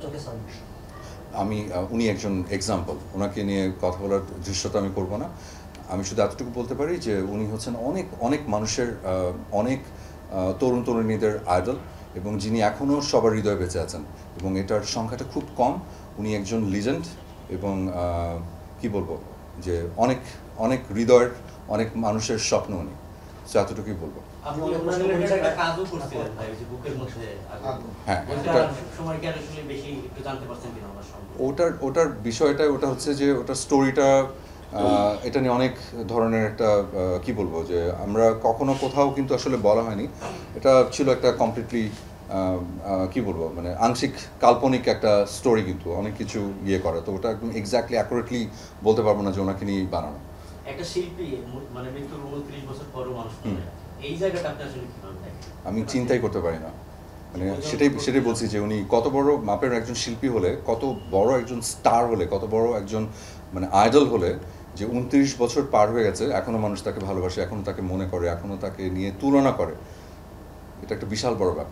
চোখে সালমান? আমি উনি একজন এক্সাম্পল, ওনাকে নিয়ে কথা বলার দৃশ্যটা আমি করব না। আমি শুধু এতটুকু বলতে পারি যে উনি হচ্ছেন অনেক অনেক মানুষের অনেক তরুণ তরুণীদের আইডল, এবং যিনি এখনও সবার হৃদয়ে বেঁচে আছেন, এবং এটার সংখ্যাটা খুব কম। উনি একজন লিজেন্ড, এবং কি বলবো, যে অনেক অনেক হৃদয়ের অনেক মানুষের স্বপ্ন উনি। সো এতটুকুই বলবো। হ্যাঁ, ওটার বিষয়টা ওটা হচ্ছে যে ওটার স্টোরিটা, এটা নিয়ে অনেক ধরনের একটা কি বলবো, যে আমরা কখনো কোথাও কিন্তু আসলে বলা হয়নি। এটা ছিল একটা কমপ্লিটলি কি বলবো, মানে আংশিক কাল্পনিক একটা স্টোরি, কিন্তু অনেক কিছু ইয়ে করা, তো ওটা একদম এক্স্যাক্টলি অ্যাকুরেটলি বলতে পারবো না যে ওনাকে নিয়ে বানানো। একটা শিল্পী মানে মৃত্যুর 29 বছর পরও মানুষ এই জায়গাটা আপনি আসলে কিভাবে দেখেন? আমি চিন্তাই করতে পারি না, মানে সেটাই বলছি যে উনি কত বড় মাপের একজন শিল্পী হলে, কত বড় একজন স্টার হলে, কত বড় একজন মানে আইডল হলে, যে 29 বছর পার হয়ে গেছে, এখনও মানুষ তাকে ভালোবাসে, এখনও তাকে মনে করে, এখনও তাকে নিয়ে তুলনা করে। এটা একটা বিশাল বড় ব্যাপার।